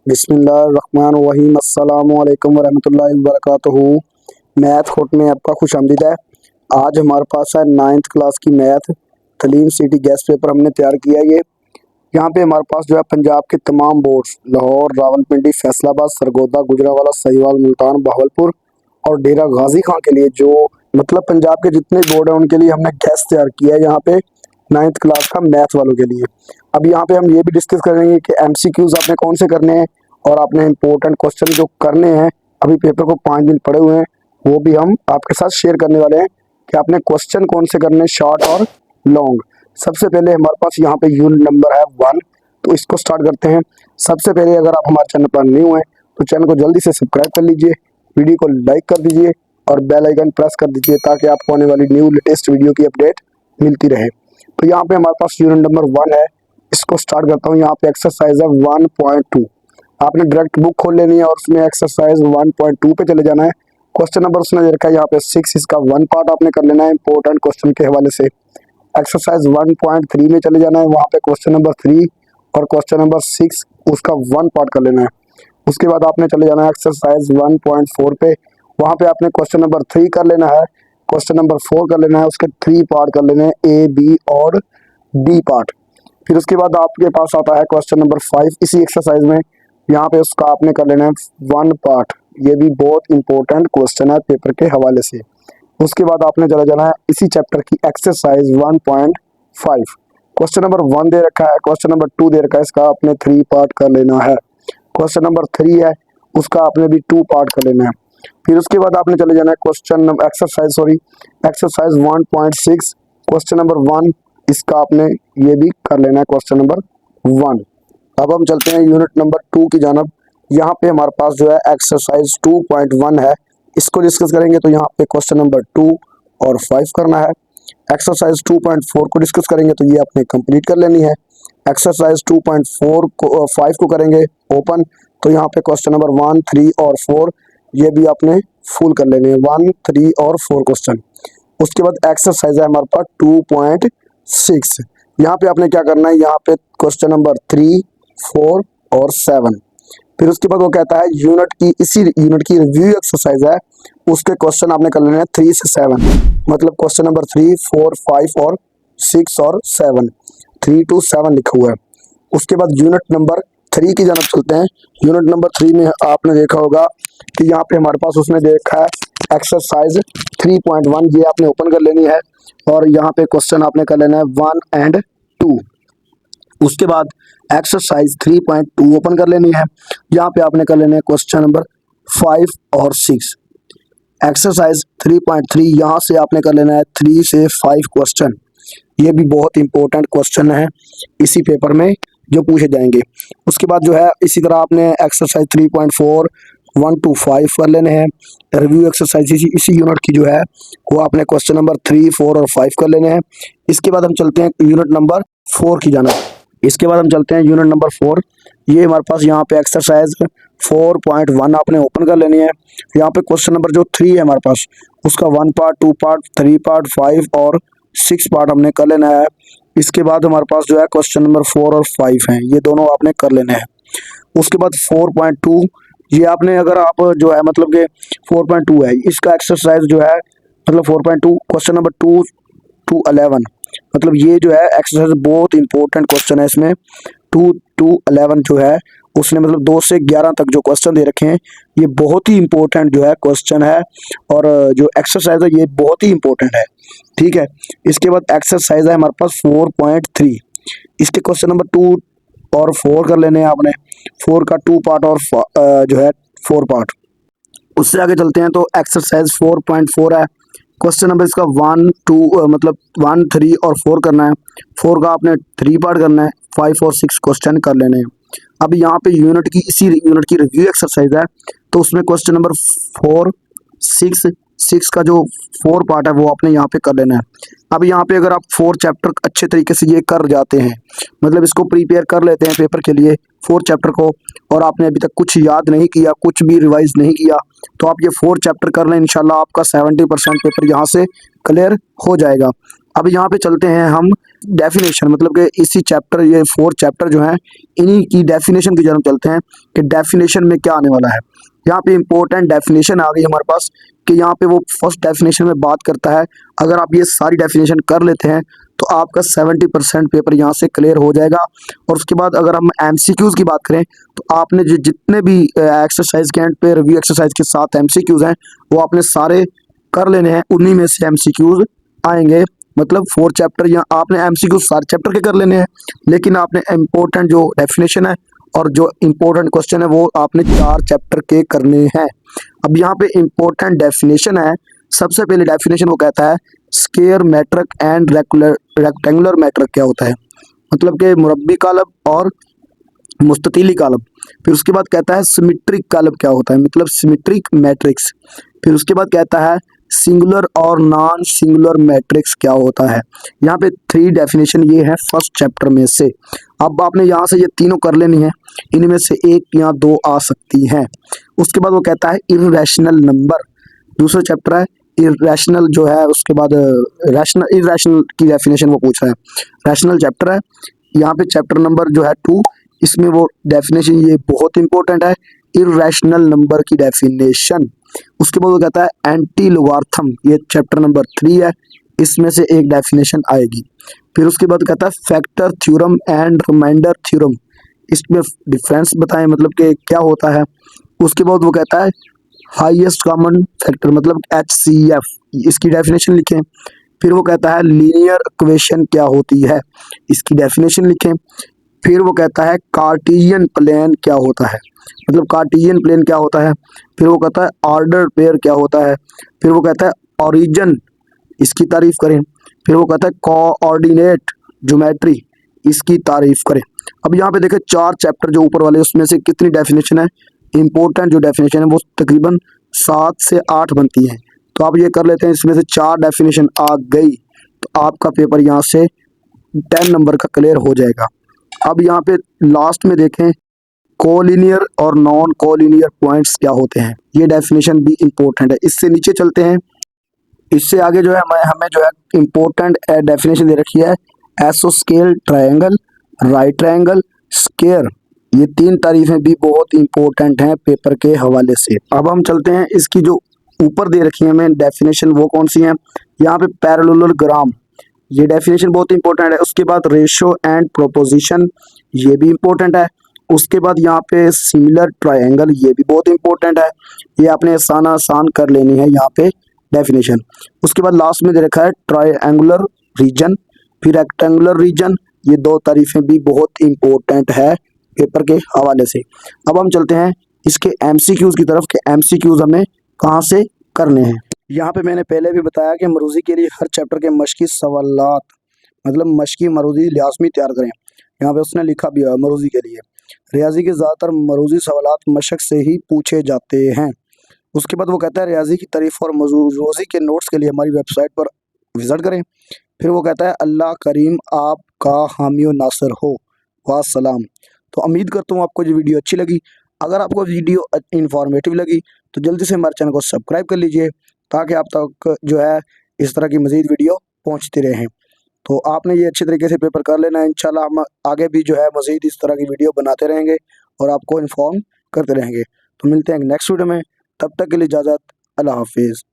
बिस्मिल्लाहिर्रहमानिर्रहीम अस्सलामु अलैकुम वरहमतुल्लाहि वबरकातुहू। मैथ खोट में आपका खुश आमदीद है। आज हमारे पास है 9th क्लास की मैथ तलीम सिटी गैस पेपर हमने तैयार किया है। ये यहाँ पे हमारे पास जो है पंजाब के तमाम बोर्ड्स लाहौर, रावलपिंडी, फैसलाबाद, सरगोदा, गुजरांवाला, सहीवाल, मुल्तान, बहावलपुर और डेरा गाजी खां के लिए जो मतलब पंजाब के जितने बोर्ड हैं उनके लिए हमने गैस तैयार किया है यहाँ पे 9th क्लास का मैथ वालों के लिए। अब यहाँ पे हम ये भी डिस्कस करेंगे कि एमसीक्यूज आपने कौन से करने हैं और आपने इंपॉर्टेंट क्वेश्चन जो करने हैं, अभी पेपर को 5 दिन पड़े हुए हैं, वो भी हम आपके साथ शेयर करने वाले हैं कि आपने क्वेश्चन कौन से करने हैं, शॉर्ट और लॉन्ग। सबसे पहले हमारे पास यहाँ पे यूनिट नंबर है 1, तो इसको स्टार्ट करते हैं। सबसे पहले अगर आप हमारे चैनल पर न्यू हैं तो चैनल को जल्दी से सब्सक्राइब कर लीजिए, वीडियो को लाइक कर दीजिए और बेल आइकन प्रेस कर दीजिए ताकि आपको आने वाली न्यू लेटेस्ट वीडियो की अपडेट मिलती रहे। तो यहाँ पे हमारे पास यूनिट नंबर 1 है, इसको स्टार्ट करता हूँ। यहाँ पे एक्सरसाइज है 1.2। आपने डायरेक्ट बुक खोल लेनी है और उसमें एक्सरसाइज 1.2 पे चले जाना है। क्वेश्चन नंबर उसने दे रखा है यहाँ पे 6, इसका 1 पार्ट आपने कर लेना है इंपॉर्टेंट क्वेश्चन के हवाले से। एक्सरसाइज 1.3 में चले जाना है, वहाँ पे क्वेश्चन नंबर 3 और क्वेश्चन नंबर 6 उसका 1 पार्ट कर लेना है। उसके बाद आपने चले जाना है एक्सरसाइज 1.4 पे, वहाँ पे आपने क्वेश्चन नंबर 3 कर लेना है, क्वेश्चन नंबर 4 कर लेना है, उसके 3 पार्ट कर लेने हैं, ए, बी और डी पार्ट। फिर उसके बाद आपके पास आता है क्वेश्चन नंबर 5 इसी एक्सरसाइज में, यहाँ पे उसका आपने कर लेना है 1 पार्ट। ये भी बहुत इंपॉर्टेंट क्वेश्चन है पेपर के हवाले से। उसके बाद आपने चला जाना है इसी चैप्टर की एक्सरसाइज 1.5। क्वेश्चन नंबर 1 दे रखा है, क्वेश्चन नंबर 2 दे रखा है, इसका आपने 3 पार्ट कर लेना है। क्वेश्चन नंबर 3 है, उसका आपने भी 2 पार्ट कर लेना है। फिर उसके बाद आपने चले जाना है एक्सरसाइज 1.6, क्वेश्चन नंबर 1, इसका आपने ये भी कर लेना है क्वेश्चन नंबर 1। अब हम चलते हैं यूनिट नंबर 2 की जानब। यहाँ पे हमारे पास जो है एक्सरसाइज 2.1 है, इसको डिस्कस करेंगे। तो यहाँ पे क्वेश्चन नंबर 2 और 5 करना है। एक्सरसाइज 2.4 को डिस्कस करेंगे तो ये आपने कंप्लीट कर लेनी है। एक्सरसाइज 2.4 को 5 को करेंगे ओपन, तो यहाँ पे क्वेश्चन नंबर 1, 3 और 4 ये भी आपने फुल कर लेने हैं, 1, 3 और 4 क्वेश्चन। उसके बाद एक्सरसाइज है हमारे पास 2.6। यहाँ पे आपने क्या करना है, यहाँ पे क्वेश्चन नंबर 3, 4 और 7। फिर उसके बाद वो कहता है इसी यूनिट की रिव्यू एक्सरसाइज है, उसके क्वेश्चन आपने कर लेने हैं 3 से 7, मतलब क्वेश्चन नंबर 3, 4, 5 और 6 और 7, 3 to 7 लिखा हुआ है। उसके बाद यूनिट नंबर 3 की जानब चलते हैं। यूनिट नंबर 3 में आपने देखा होगा कि यहाँ पे हमारे पास उसने देखा है एक्सरसाइज 3.1, ये आपने ओपन कर लेनी है और यहाँ पे क्वेश्चन आपने कर लेना है 1 and 2। उसके बाद एक्सरसाइज 3.2 ओपन कर लेनी है, यहाँ पे आपने कर लेने हैं क्वेश्चन नंबर 5 और 6। एक्सरसाइज 3.3 यहाँ से आपने कर लेना है 3 से 5 क्वेश्चन। ये भी बहुत इंपॉर्टेंट क्वेश्चन है इसी पेपर में जो पूछे जाएंगे। उसके बाद जो है इसी तरह आपने एक्सरसाइज 3.4 1 to 5 कर लेने हैं। रिव्यू एक्सरसाइज इसी यूनिट की जो है वो आपने क्वेश्चन नंबर 3, 4 और 5 कर लेने हैं। इसके बाद हम चलते हैं यूनिट नंबर 4 की जानब। यूनिट नंबर 4, ये हमारे पास यहाँ पे एक्सरसाइज 4.1 आपने ओपन कर लेनी है। यहाँ पे क्वेश्चन नंबर जो 3 है हमारे पास, उसका 1 पार्ट, 2 पार्ट, 3 पार्ट, 5 और 6 पार्ट हमने कर लेना है। इसके बाद हमारे पास जो है क्वेश्चन नंबर 4 और 5 हैं, ये दोनों आपने कर लेने हैं। उसके बाद 4.2, ये आपने अगर आप जो है मतलब कि 4.2 है, इसका एक्सरसाइज जो है मतलब 4.2 क्वेश्चन नंबर 2 to 11, मतलब ये जो है एक्सरसाइज बहुत इंपॉर्टेंट क्वेश्चन है। इसमें 2 to 11 जो है उसने मतलब 2 से 11 तक जो क्वेश्चन दे रखे हैं, ये बहुत ही इंपॉर्टेंट जो है क्वेश्चन है और जो एक्सरसाइज है ये बहुत ही इंपॉर्टेंट है। ठीक है, इसके बाद एक्सरसाइज है हमारे पास 4.3, इसके क्वेश्चन नंबर 2 और 4 कर लेने हैं आपने। 4 का 2 पार्ट और जो है 4 पार्ट। उससे आगे चलते हैं तो एक्सरसाइज 4.4 है, क्वेश्चन नंबर इसका 1, 2 मतलब 1, 3 और 4 करना है। 4 का आपने 3 पार्ट करना है, 5 और 6 क्वेश्चन कर लेने हैं। अब यहाँ पे इसी यूनिट की रिव्यू एक्सरसाइज है, तो उसमें क्वेश्चन नंबर 4, 6 का जो 4 पार्ट है वो आपने यहाँ पे कर लेना है। अब यहाँ पे अगर आप 4 चैप्टर अच्छे तरीके से ये कर जाते हैं, मतलब इसको प्रिपेयर कर लेते हैं पेपर के लिए 4 चैप्टर को, और आपने अभी तक कुछ याद नहीं किया, कुछ भी रिवाइज नहीं किया, तो आप ये 4 चैप्टर कर लें, इंशाल्लाह आपका 70% पेपर यहाँ से क्लियर हो जाएगा। अब यहाँ पे चलते हैं हम डेफिनेशन, मतलब कि इसी चैप्टर, ये 4 चैप्टर जो हैं इन्हीं की डेफिनेशन की जानब चलते हैं कि डेफिनेशन में क्या आने वाला है। यहाँ पे इंपॉर्टेंट डेफिनेशन आ गई हमारे पास कि यहाँ पे वो फर्स्ट डेफिनेशन में बात करता है। अगर आप ये सारी डेफिनेशन कर लेते हैं तो आपका 70% पेपर यहाँ से क्लियर हो जाएगा। और उसके बाद अगर हम एमसीक्यूज़ की बात करें तो आपने जितने भी एक्सरसाइज के एंड पे रिव्यू एक्सरसाइज के साथ एमसीक्यूज़ हैं वो आपने सारे कर लेने हैं, उन्हीं में से एमसीक्यूज़ आएंगे। मतलब 4 चैप्टर या आपने एमसीक्यू सारे चैप्टर के कर लेने हैं, लेकिन आपने इम्पोर्टेंट जो डेफिनेशन है और जो इम्पोर्टेंट क्वेश्चन है वो आपने 4 चैप्टर के करने हैं। अब यहाँ पे इम्पोर्टेंट डेफिनेशन है। सबसे पहले डेफिनेशन वो कहता है square matrix and rectangular matrix क्या होता है, मतलब कि मुरब्बी कालब और मुस्ततीली कालब। फिर उसके बाद कहता है सिमेट्रिक कालब क्या होता है, मतलब सिमेट्रिक मैट्रिक्स। फिर उसके बाद कहता है सिंगुलर और नॉन सिंगुलर मैट्रिक्स क्या होता है। यहाँ पे 3 डेफिनेशन ये है फर्स्ट चैप्टर में से। अब आपने यहाँ से ये तीनों कर लेनी है, इनमें से एक या 2 आ सकती हैं। उसके बाद वो कहता है इर्रेशनल नंबर, दूसरा चैप्टर है इर्रेशनल जो है। उसके बाद रैशनल इर्रेशनल की डेफिनेशन वो पूछ रहा है, रैशनल चैप्टर है। यहाँ पे चैप्टर नंबर जो है 2, इसमें वो डेफिनेशन ये बहुत इंपॉर्टेंट है, इर्रेशनल नंबर की डेफिनेशन। उसके बाद वो कहता है एंटी लोगार्थम, ये चैप्टर नंबर 3 है, इसमें से एक डेफिनेशन आएगी। फिर उसके बाद कहता है factor theorem and remainder theorem, इसमें डिफरेंस बताएं, मतलब कि क्या होता है। उसके बाद वो कहता है हाईएस्ट कॉमन फैक्टर, मतलब HCF, इसकी डेफिनेशन लिखें। फिर वो कहता है लीनियर इक्वेशन क्या होती है, इसकी डेफिनेशन लिखें। फिर वो कहता है कार्टेशियन प्लेन क्या होता है, मतलब कार्टेशियन प्लेन क्या होता है। फिर वो कहता है ऑर्डर पेयर क्या होता है। फिर वो कहता है ओरिजिन, इसकी तारीफ करें। फिर वो कहता है कोऑर्डिनेट ज्योमेट्री, इसकी तारीफ करें। अब यहाँ पे देखें 4 चैप्टर जो ऊपर वाले उसमें से कितनी डेफिनेशन है, इंपॉर्टेंट जो डेफिनेशन है वो तकरीबन 7 से 8 बनती हैं। तो आप ये कर लेते हैं, इसमें से 4 डेफिनेशन आ गई तो आपका पेपर यहाँ से 10 नंबर का क्लियर हो जाएगा। अब यहाँ पे लास्ट में देखें कोलिनियर और नॉन कोलिनियर पॉइंट्स क्या होते हैं, ये डेफिनेशन भी इम्पोर्टेंट है। इससे नीचे चलते हैं, इससे आगे जो है हमें जो है इम्पोर्टेंट डेफिनेशन दे रखी है एसोस्केल ट्रायंगल, राइट ट्रायंगल, स्क्वायर। ये 3 तारीफें भी बहुत इंपॉर्टेंट हैं पेपर के हवाले से। अब हम चलते हैं इसकी जो ऊपर दे रखी है हमें डेफिनेशन, वो कौन सी है। यहाँ पे पैरेललोग्राम, ये डेफिनेशन बहुत इंपॉर्टेंट है। उसके बाद रेशो एंड प्रोपोजिशन, ये भी इंपॉर्टेंट है। उसके बाद यहाँ पे सिमिलर ट्रायंगल, ये भी बहुत इंपॉर्टेंट है, ये आपने आसान कर लेनी है यहाँ पे डेफिनेशन। उसके बाद लास्ट में दे रखा है ट्रायंगुलर रीजन, फिर रेक्टेंगुलर रीजन, ये 2 तारीफें भी बहुत इंपॉर्टेंट है पेपर के हवाले से। अब हम चलते हैं इसके एमसीक्यूज की तरफ, के एमसीक्यूज हमें कहाँ से करने हैं। यहाँ पे मैंने पहले भी बताया कि मरूजी के लिए हर चैप्टर के मशकी सवालात, मतलब मशकी मरूजी लाजमी तैयार करें। यहाँ पे उसने लिखा भी है मरूजी के लिए रियाजी के ज़्यादातर मरूजी सवालात मशक से ही पूछे जाते हैं। उसके बाद वो कहता है रियाजी की तारीफ और मरूजी के नोट्स के लिए हमारी वेबसाइट पर विज़िट करें। फिर वो कहता है अल्लाह करीम आपका हामी और नासर हो, वासलाम। तो उम्मीद करता हूँ आपको ये वीडियो अच्छी लगी। अगर आपको वीडियो इंफॉर्मेटिव लगी तो जल्दी से हमारे चैनल को सब्सक्राइब कर लीजिए, ताकि आप तक जो है इस तरह की मज़ीद वीडियो पहुँचती रहें। तो आपने ये अच्छे तरीके से पेपर कर लेना है। इंशाल्लाह हम आगे भी जो है मज़ीद इस तरह की वीडियो बनाते रहेंगे और आपको इन्फॉर्म करते रहेंगे। तो मिलते हैं नेक्स्ट वीडियो में, तब तक के लिए इजाज़त, अल्लाह हाफिज़।